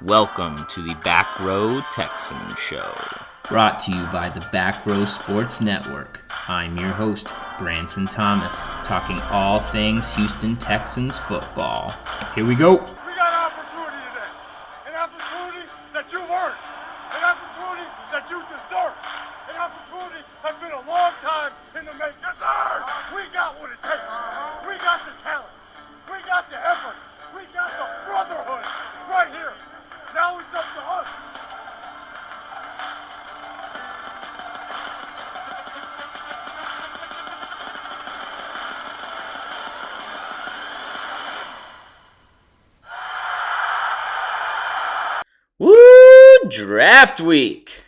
Welcome to the Back Row Texans Show. Brought to you by the Back Row Sports Network. I'm your host, Branson Thomas, talking all things Houston Texans football. Here we go. We got an opportunity today. An opportunity that you've earned. An opportunity that you deserve. An opportunity that's been a long time in the making. Yes, sir! We got what it takes. We got the talent. We got the effort. We got the brotherhood right here. Now it's up to us. Woo! Draft week!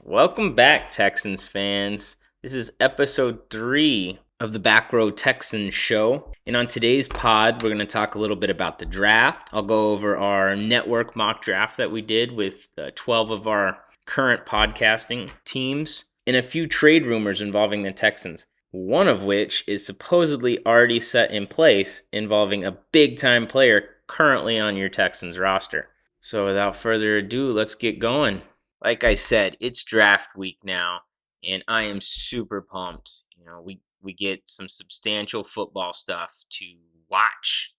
Welcome back, Texans fans. This is episode 3 of the Back Row Texans Show. And on today's pod, we're going to talk a little bit about the draft. I'll go over our network mock draft that we did with 12 of our current podcasting teams and a few trade rumors involving the Texans, one of which is supposedly already set in place involving a big-time player currently on your Texans roster. So without further ado, let's get going. Like I said, it's draft week now, and I am super pumped. We get some substantial football stuff to watch.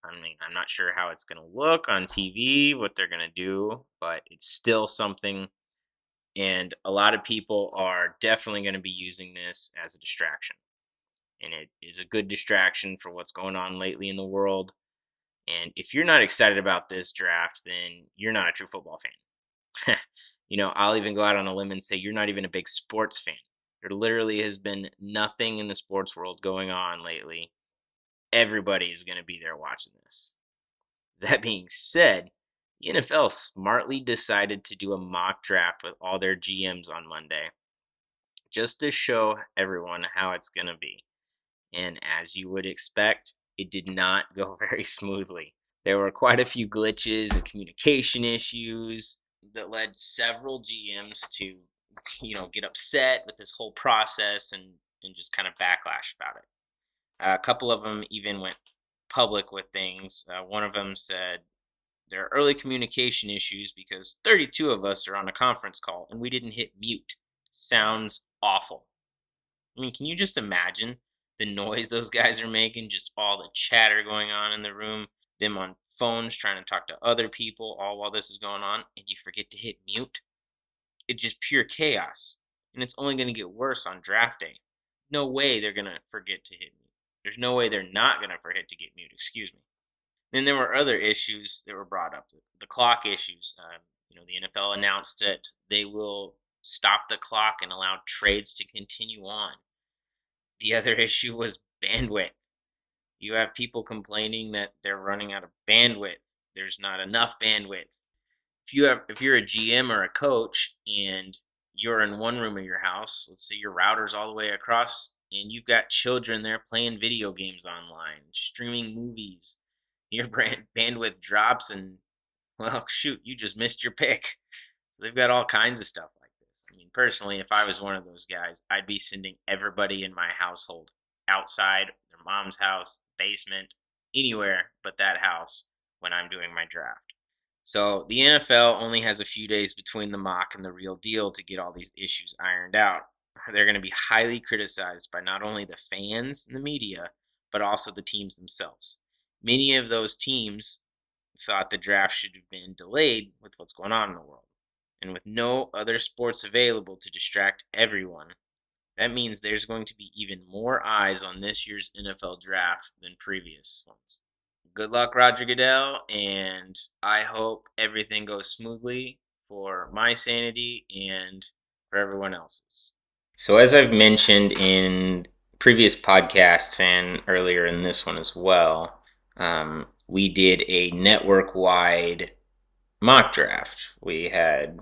I mean, I'm not sure how it's going to look on TV, what they're going to do, but it's still something, and a lot of people are definitely going to be using this as a distraction. And it is a good distraction for what's going on lately in the world. And if you're not excited about this draft, then you're not a true football fan. I'll even go out on a limb and say you're not even a big sports fan. There literally has been nothing in the sports world going on lately. Everybody is going to be there watching this. That being said, the NFL smartly decided to do a mock draft with all their GMs on Monday, just to show everyone how it's going to be. And as you would expect, it did not go very smoothly. There were quite a few glitches and communication issues that led several GMs to, get upset with this whole process and just kind of backlash about it. A couple of them even went public with things. One of them said there are early communication issues because 32 of us are on a conference call and we didn't hit mute. Sounds awful. I mean, can you just imagine the noise those guys are making, just all the chatter going on in the room, them on phones trying to talk to other people all while this is going on, and you forget to hit mute? It's just pure chaos, and it's only going to get worse on draft day. No way they're going to forget to hit mute. There's no way they're not going to forget to get mute, excuse me. Then there were other issues that were brought up. The clock issues. The NFL announced that they will stop the clock and allow trades to continue on. The other issue was bandwidth. You have people complaining that they're running out of bandwidth. There's not enough bandwidth. If you're a GM or a coach and you're in one room of your house, let's say your router's all the way across, and you've got children there playing video games online, streaming movies, your bandwidth drops and, well, shoot, you just missed your pick. So they've got all kinds of stuff like this. I mean, personally, if I was one of those guys, I'd be sending everybody in my household outside, their mom's house, basement, anywhere but that house when I'm doing my draft. So the NFL only has a few days between the mock and the real deal to get all these issues ironed out. They're going to be highly criticized by not only the fans and the media, but also the teams themselves. Many of those teams thought the draft should have been delayed with what's going on in the world. And with no other sports available to distract everyone, that means there's going to be even more eyes on this year's NFL draft than previous ones. Good luck, Roger Goodell, and I hope everything goes smoothly for my sanity and for everyone else's. So as I've mentioned in previous podcasts and earlier in this one as well, we did a network-wide mock draft. We had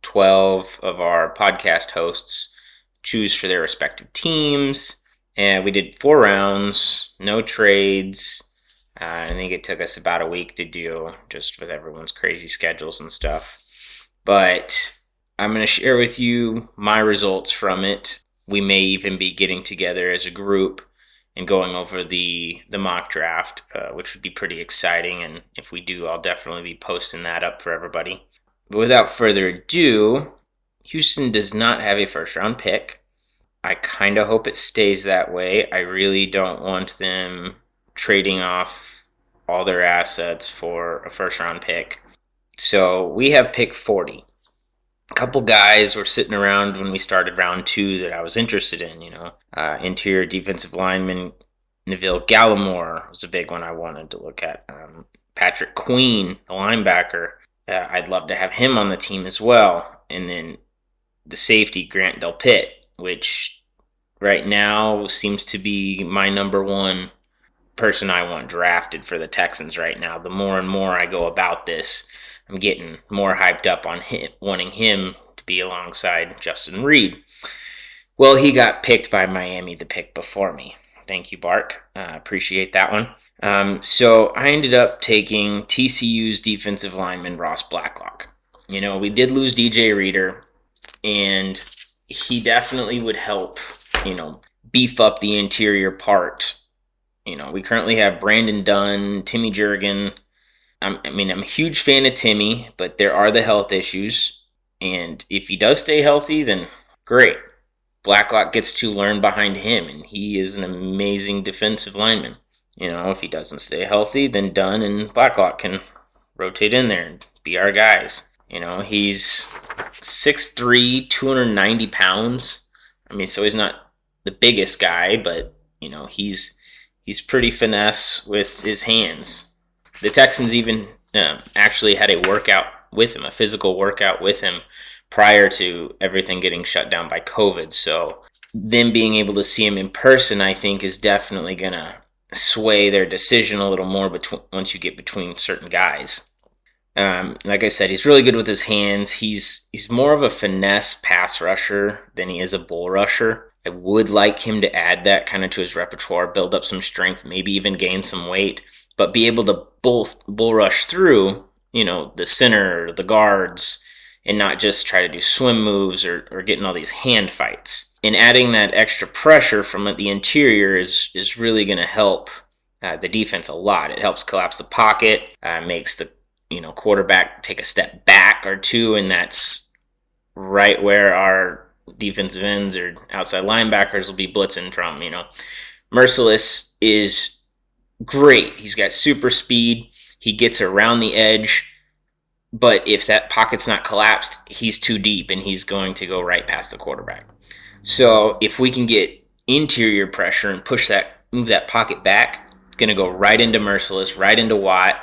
12 of our podcast hosts choose for their respective teams, and we did 4 rounds, no trades. I think it took us about a week to do, just with everyone's crazy schedules and stuff. But I'm going to share with you my results from it. We may even be getting together as a group and going over the mock draft, which would be pretty exciting. And if we do, I'll definitely be posting that up for everybody. But without further ado, Houston does not have a first-round pick. I kind of hope it stays that way. I really don't want them trading off all their assets for a first-round pick. So we have pick 40. A couple guys were sitting around when we started round 2 that I was interested in, interior defensive lineman Neville Gallimore was a big one I wanted to look at. Patrick Queen, the linebacker, I'd love to have him on the team as well. And then the safety, Grant Delpit, which right now seems to be my number one person I want drafted for the Texans right now. The more and more I go about this, I'm getting more hyped up on him, wanting him to be alongside Justin Reed. Well, he got picked by Miami the pick before me. Thank you, Bark. Appreciate that one. So I ended up taking TCU's defensive lineman, Ross Blacklock. We did lose DJ Reader, and he definitely would help, beef up the interior part. We currently have Brandon Dunn, Timmy Jurgen. I'm a huge fan of Timmy, but there are the health issues. And if he does stay healthy, then great. Blacklock gets to learn behind him, and he is an amazing defensive lineman. If he doesn't stay healthy, then Dunn and Blacklock can rotate in there and be our guys. He's 6'3", 290 pounds. So he's not the biggest guy, but, he's pretty finesse with his hands. The Texans even actually had a workout with him, a physical workout with him prior to everything getting shut down by COVID. So them being able to see him in person, I think, is definitely going to sway their decision a little more once you get between certain guys. Like I said, he's really good with his hands. He's more of a finesse pass rusher than he is a bull rusher. I would like him to add that kind of to his repertoire, build up some strength, maybe even gain some weight, but be able to bull rush through, the center, the guards, and not just try to do swim moves or get in all these hand fights. And adding that extra pressure from the interior is really going to help the defense a lot. It helps collapse the pocket, makes the quarterback take a step back or two, and that's right where our defensive ends or outside linebackers will be blitzing from. Merciless is great. He's got super speed. He gets around the edge. But if that pocket's not collapsed, he's too deep and he's going to go right past the quarterback. So if we can get interior pressure and move that pocket back, it's going to go right into Merciless, right into Watt.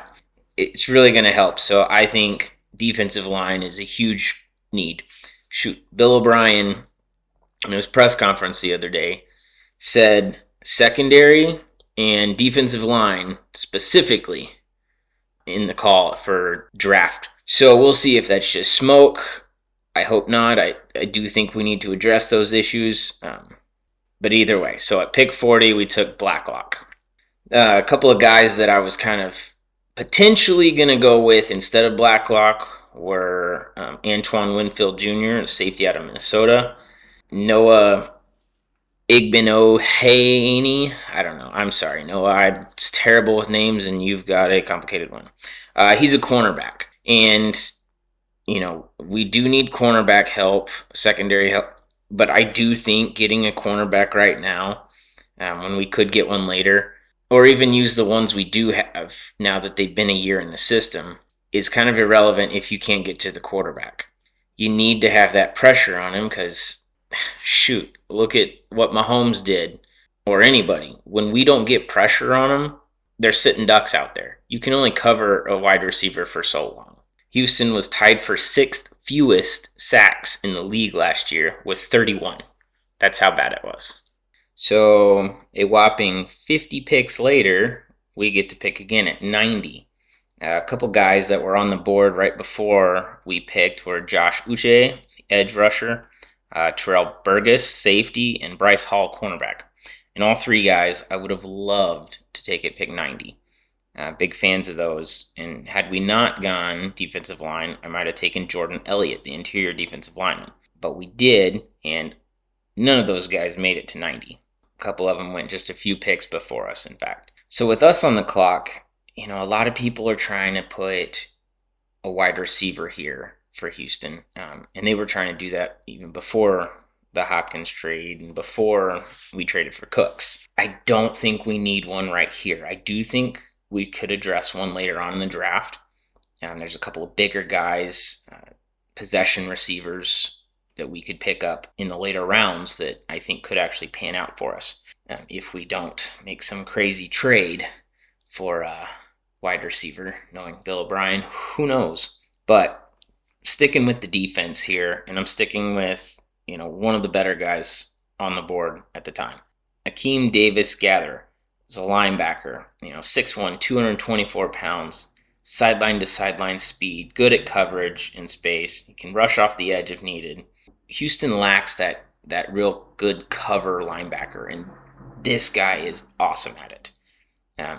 It's really going to help. So I think defensive line is a huge need. Bill O'Brien, in his press conference the other day, said secondary and defensive line specifically in the call for draft. So we'll see if that's just smoke. I hope not. I do think we need to address those issues. But either way, so at pick 40, we took Blacklock. A couple of guys that I was kind of potentially going to go with instead of Blacklock were Antoine Winfield Jr., a safety out of Minnesota. Noah Igbinohaney. I don't know. I'm sorry, Noah. I'm just terrible with names, and you've got a complicated one. He's a cornerback. And, we do need cornerback help, secondary help. But I do think getting a cornerback right now, when we could get one later, or even use the ones we do have now that they've been a year in the system, is kind of irrelevant if you can't get to the quarterback. You need to have that pressure on him because, shoot, look at what Mahomes did, or anybody. When we don't get pressure on them, they're sitting ducks out there. You can only cover a wide receiver for so long. Houston was tied for 6th fewest sacks in the league last year with 31. That's how bad it was. So a whopping 50 picks later, we get to pick again at 90. A couple guys that were on the board right before we picked were Josh Uche, edge rusher, Terrell Burgess, safety, and Bryce Hall, cornerback. And all three guys I would have loved to take at pick 90. Big fans of those. And had we not gone defensive line, I might have taken Jordan Elliott, the interior defensive lineman. But we did, and none of those guys made it to 90. couple of them went just a few picks before us, in fact. So with us on the clock, a lot of people are trying to put a wide receiver here for Houston. And they were trying to do that even before the Hopkins trade and before we traded for Cooks. I don't think we need one right here. I do think we could address one later on in the draft. There's a couple of bigger guys, possession receivers that we could pick up in the later rounds that I think could actually pan out for us if we don't make some crazy trade for a wide receiver. Knowing Bill O'Brien, who knows? But sticking with the defense here, and I'm sticking with one of the better guys on the board at the time. Akeem Davis-Gaither is a linebacker, 6'1", 224 pounds, sideline to sideline speed, good at coverage in space. He can rush off the edge if needed. Houston lacks that real good cover linebacker, and this guy is awesome at it.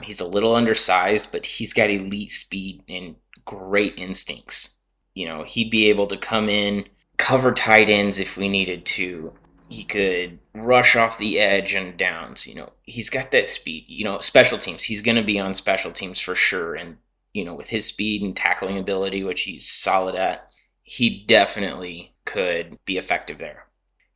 He's a little undersized, but he's got elite speed and great instincts. He'd be able to come in, cover tight ends if we needed to. He could rush off the edge and downs. He's got that speed. Special teams. He's going to be on special teams for sure. And, with his speed and tackling ability, which he's solid at, he definitely could be effective there.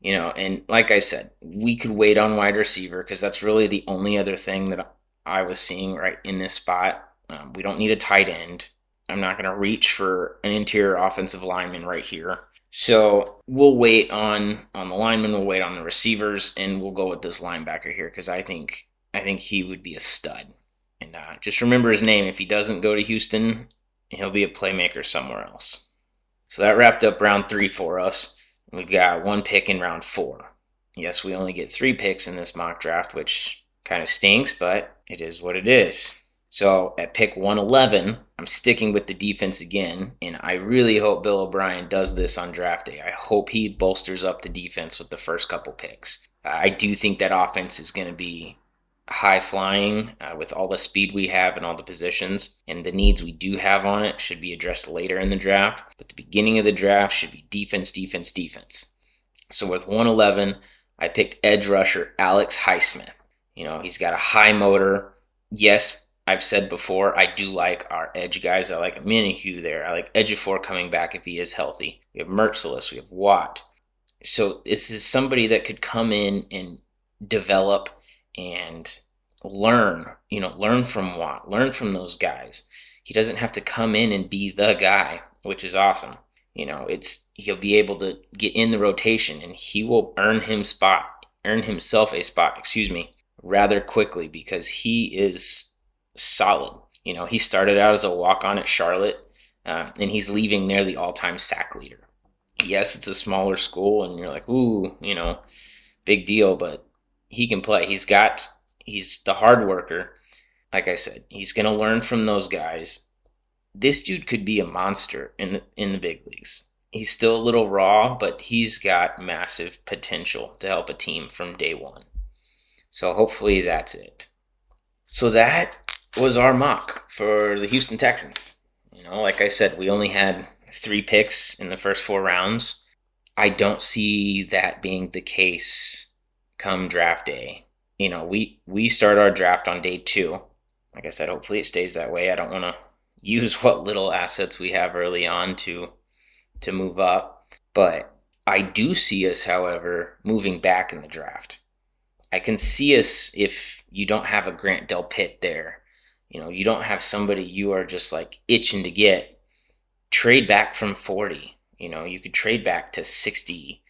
And like I said, we could wait on wide receiver because that's really the only other thing that I was seeing right in this spot. We don't need a tight end. I'm not going to reach for an interior offensive lineman right here. So we'll wait on the linemen, we'll wait on the receivers, and we'll go with this linebacker here because I think he would be a stud. And just remember his name. If he doesn't go to Houston, he'll be a playmaker somewhere else. So that wrapped up round 3 for us. We've got 1 pick in round 4. Yes, we only get 3 picks in this mock draft, which kind of stinks, but it is what it is. So at pick 111, I'm sticking with the defense again, and I really hope Bill O'Brien does this on draft day. I hope he bolsters up the defense with the first couple picks. I do think that offense is going to be high-flying with all the speed we have and all the positions, and the needs we do have on it should be addressed later in the draft. But the beginning of the draft should be defense, defense, defense. So with 111, I picked edge rusher Alex Highsmith. He's got a high motor. Yes, I've said before, I do like our edge guys. I like Minihue there. I like Ejiofor coming back if he is healthy. We have Mertzilus. We have Watt. So this is somebody that could come in and develop and learn from Watt, learn from those guys. He doesn't have to come in and be the guy, which is awesome. He'll be able to get in the rotation and he will earn himself a spot, rather quickly because he is solid. He started out as a walk-on at Charlotte, and he's leaving there the all-time sack leader. Yes, it's a smaller school, and you're like, ooh, big deal, but he can play. He's the hard worker. Like I said, he's going to learn from those guys. This dude could be a monster in the big leagues. He's still a little raw, but he's got massive potential to help a team from day one. So hopefully that's it. So that was our mock for the Houston Texans. Like I said, we only had 3 picks in the first 4 rounds. I don't see that being the case come draft day. We start our draft on day 2. Like I said, hopefully it stays that way. I don't want to use what little assets we have early on to move up. But I do see us, however, moving back in the draft. I can see us if you don't have a Grant Delpit there. You don't have somebody you are just like itching to get. Trade back from 40. You could trade back to 60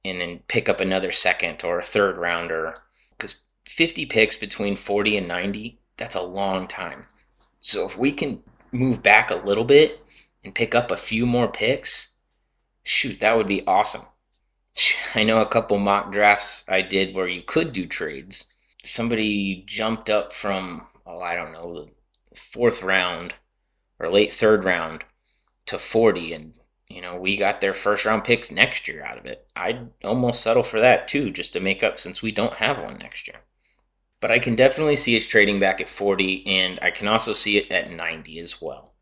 and then pick up another second or a third rounder. Because 50 picks between 40 and 90, that's a long time. So if we can move back a little bit and pick up a few more picks, shoot, that would be awesome. I know a couple mock drafts I did where you could do trades. Somebody jumped up from, the 4th round or late 3rd round to 40, and we got their first round picks next year out of it. I'd almost settle for that too, just to make up since we don't have one next year. But I can definitely see us trading back at 40, and I can also see it at 90 as well.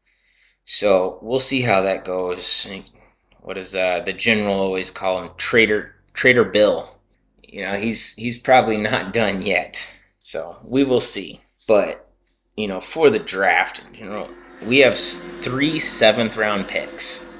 So we'll see how that goes. What does the general always call him? Trader Bill. he's probably not done yet. So we will see. But, for the draft, we have 3 7th-round picks.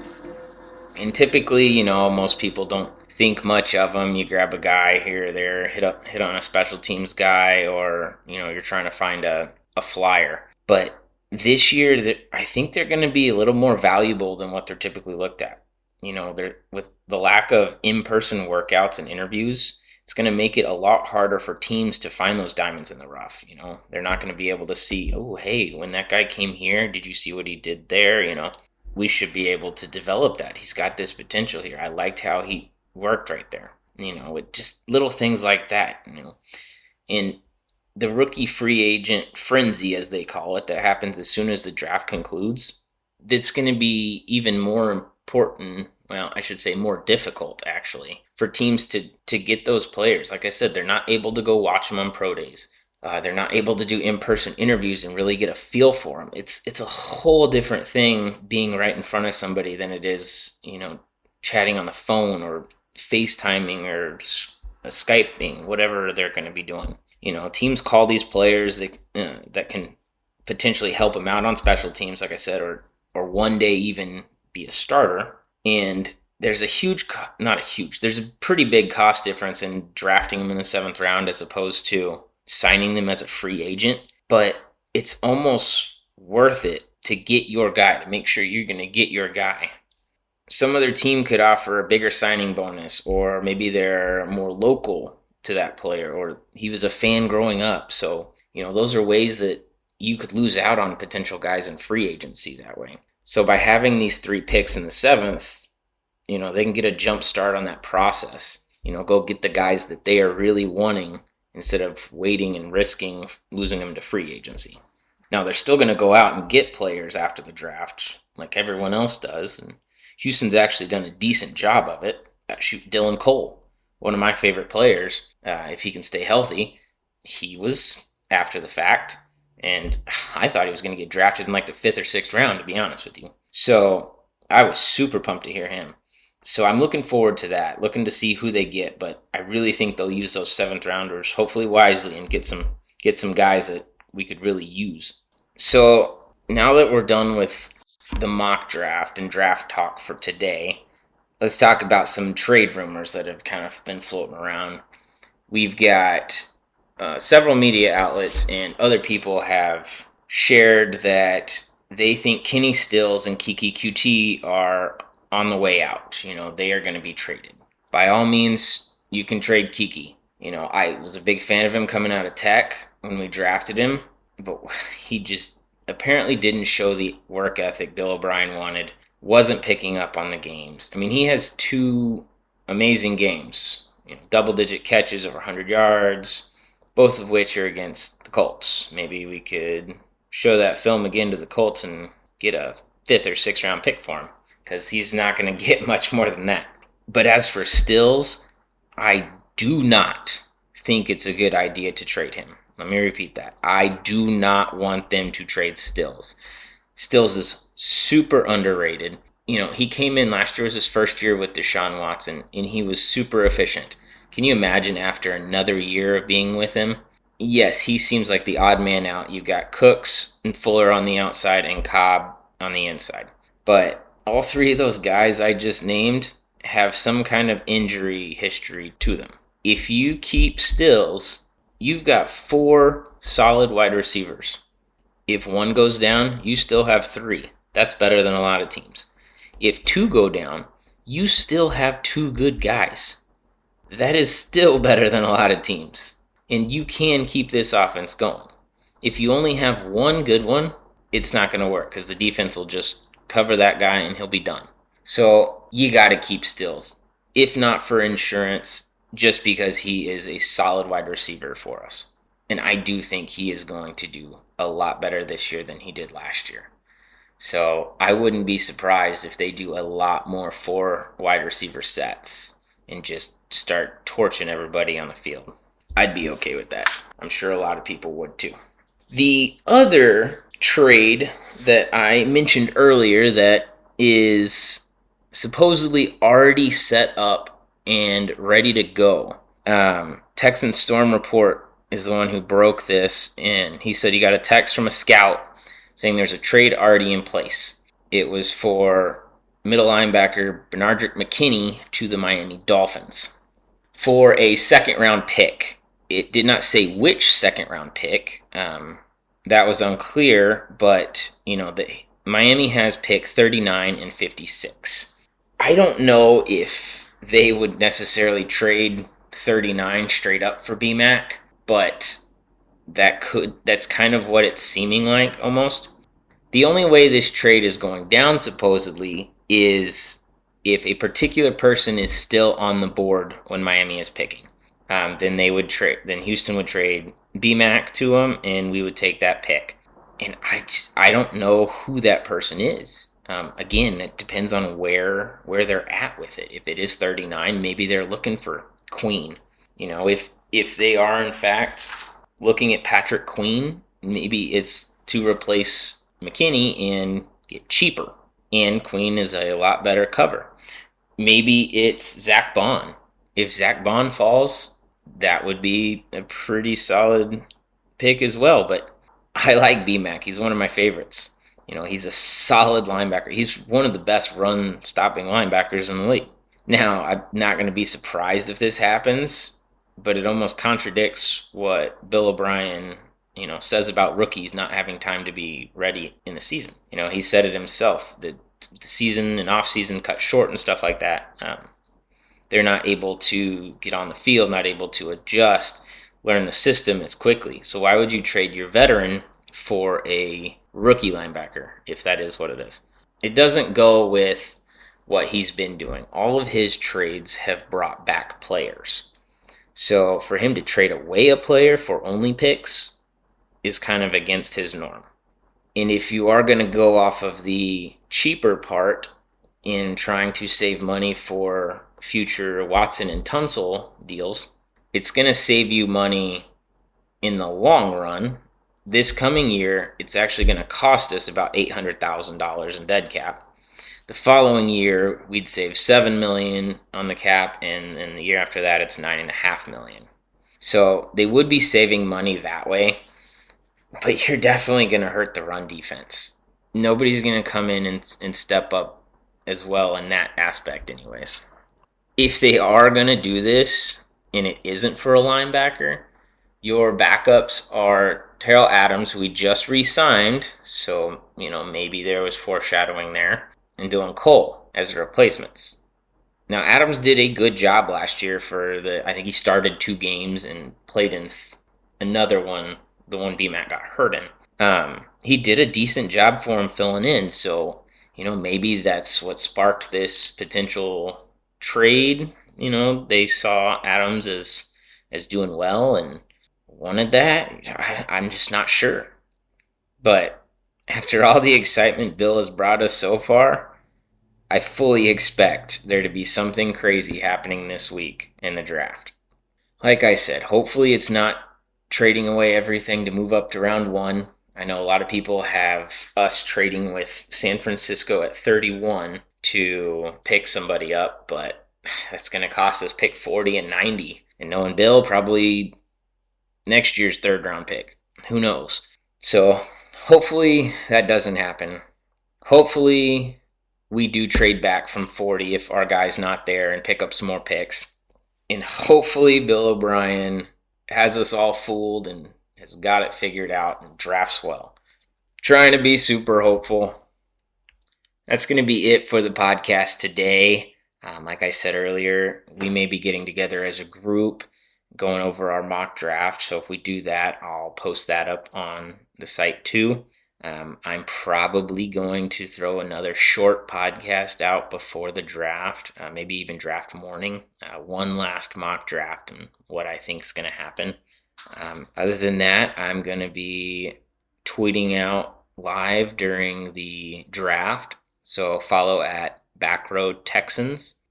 And typically, most people don't think much of them. You grab a guy here or there, hit on a special teams guy, or, you're trying to find a flyer. But this year, I think they're going to be a little more valuable than what they're typically looked at. They're, with the lack of in-person workouts and interviews, it's going to make it a lot harder for teams to find those diamonds in the rough. They're not going to be able to see, oh, hey, when that guy came here, did you see what he did there? We should be able to develop that. He's got this potential here. I liked how he worked right there. With just little things like that. And the rookie free agent frenzy, as they call it, that happens as soon as the draft concludes, that's going to be even more important. Well, I should say more difficult, actually, for teams to get those players. Like I said, they're not able to go watch them on pro days. They're not able to do in-person interviews and really get a feel for them. It's a whole different thing being right in front of somebody than it is, chatting on the phone or FaceTiming or Skyping, whatever they're going to be doing. Teams call these players that can potentially help them out on special teams, like I said, or one day even be a starter. And there's there's a pretty big cost difference in drafting them in the 7th round as opposed to signing them as a free agent. But it's almost worth it to get your guy, to make sure you're going to get your guy. Some other team could offer a bigger signing bonus, or maybe they're more local to that player, or he was a fan growing up. So, those are ways that you could lose out on potential guys in free agency that way. So by having these 3 picks in the 7th, they can get a jump start on that process. Go get the guys that they are really wanting instead of waiting and risking losing them to free agency. Now, they're still going to go out and get players after the draft like everyone else does. And Houston's actually done a decent job of it. Shoot, Dylan Cole, one of my favorite players, if he can stay healthy, he was after the fact. And I thought he was going to get drafted in like the 5th or 6th round, to be honest with you. So I was super pumped to hear him. So I'm looking forward to that, looking to see who they get. But I really think they'll use those 7th rounders, hopefully wisely, and get some guys that we could really use. So now that we're done with the mock draft and draft talk for today, let's talk about some trade rumors that have kind of been floating around. We've got several media outlets and other people have shared that they think Kenny Stills and Kiki QT are on the way out. They are going to be traded. By all means, you can trade Kiki. I was a big fan of him coming out of Tech when we drafted him, but he just apparently didn't show the work ethic Bill O'Brien wanted, wasn't picking up on the games. I mean, he has 2 amazing games, double-digit catches over 100 yards, both of which are against the Colts. Maybe we could show that film again to the Colts and get a 5th or 6th round pick for him, because he's not going to get much more than that. But as for Stills, I do not think it's a good idea to trade him. Let me repeat that. I do not want them to trade Stills. Stills is super underrated. He came in last year, was his first year with Deshaun Watson, and he was super efficient. Can you imagine after another year of being with him? Yes, he seems like the odd man out. You've got Cooks and Fuller on the outside and Cobb on the inside. But all 3 of those guys I just named have some kind of injury history to them. If you keep Stills, you've got 4 solid wide receivers. If one goes down, you still have 3. That's better than a lot of teams. If 2 go down, you still have 2 good guys. That is still better than a lot of teams. And you can keep this offense going. If you only have 1 good one, it's not going to work because the defense will just cover that guy and he'll be done. So you got to keep Stills, if not for insurance, just because he is a solid wide receiver for us. And I do think he is going to do a lot better this year than he did last year. So I wouldn't be surprised if they do a lot more 4 wide receiver sets and just start torching everybody on the field. I'd be okay with that. I'm sure a lot of people would too. The other trade that I mentioned earlier that is supposedly already set up and ready to go Texans Storm Report is the one who broke this, and he said he got a text from a scout saying there's a trade already in place. It was for middle linebacker Benardrick McKinney to the Miami Dolphins for a second-round pick. It did not say which second-round pick. That was unclear, but Miami has pick 39 and 56. I don't know if they would necessarily trade 39 straight up for BMAC, but that's kind of what it's seeming like almost. The only way this trade is going down supposedly is if a particular person is still on the board when Miami is picking. Then Houston would trade BMAC to them, and we would take that pick. And I don't know who that person is. Again, it depends on where they're at with it. If it is 39, maybe they're looking for Queen. If they are in fact looking at Patrick Queen, maybe it's to replace McKinney and get cheaper. And Queen is a lot better cover. Maybe it's Zach Bond. If Zach Bond falls, that would be a pretty solid pick as well. But I like BMAC. He's one of my favorites. He's a solid linebacker. He's one of the best run-stopping linebackers in the league. Now, I'm not going to be surprised if this happens, but it almost contradicts what Bill O'Brien, says about rookies not having time to be ready in the season. He said it himself, that the season and off-season cut short and stuff like that. They're not able to get on the field, not able to adjust, learn the system as quickly. So why would you trade your veteran for a rookie linebacker, if that is what it is? It doesn't go with what he's been doing. All of his trades have brought back players. So for him to trade away a player for only picks is kind of against his norm. And if you are going to go off of the cheaper part in trying to save money for future Watson and Tunsil deals, it's going to save you money in the long run. This coming year, it's actually going to cost us about $800,000 in dead cap. The following year, we'd save $7 million on the cap, and the year after that, it's $9.5 million. So they would be saving money that way, but you're definitely going to hurt the run defense. Nobody's going to come in and step up as well in that aspect anyways. If they are going to do this, and it isn't for a linebacker, your backups are Terrell Adams, who we just re-signed, so maybe there was foreshadowing there, and Dylan Cole as the replacements. Now, Adams did a good job last year I think he started 2 games and played in another one, the one BMAC got hurt in. He did a decent job for him filling in, so, maybe that's what sparked this potential trade. They saw Adams as doing well and wanted that. I'm just not sure. But after all the excitement Bill has brought us so far, I fully expect there to be something crazy happening this week in the draft. Like I said, hopefully it's not trading away everything to move up to round 1. I know a lot of people have us trading with San Francisco at 31 to pick somebody up, but that's going to cost us pick 40 and 90. And knowing Bill, probably next year's 3rd round pick. Who knows? So hopefully that doesn't happen. Hopefully we do trade back from 40 if our guy's not there and pick up some more picks. And hopefully Bill O'Brien has us all fooled and has got it figured out and drafts well. Trying to be super hopeful. That's going to be it for the podcast today. Like I said earlier, we may be getting together as a group, going over our mock draft. So if we do that, I'll post that up on the site too. I'm probably going to throw another short podcast out before the draft, maybe even draft morning. One last mock draft and what I think is going to happen. Other than that, I'm going to be tweeting out live during the draft. So follow at Backroad Texans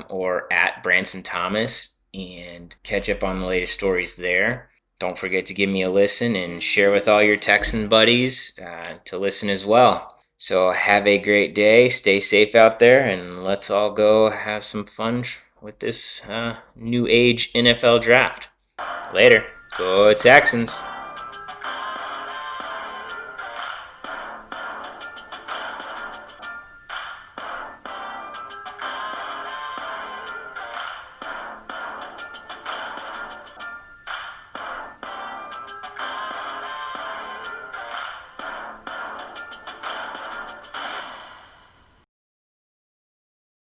or at Branson Thomas and catch up on the latest stories there. Don't forget to give me a listen and share with all your Texan buddies to listen as well. So have a great day. Stay safe out there, and let's all go have some fun with this new age NFL draft. Later. Go Texans.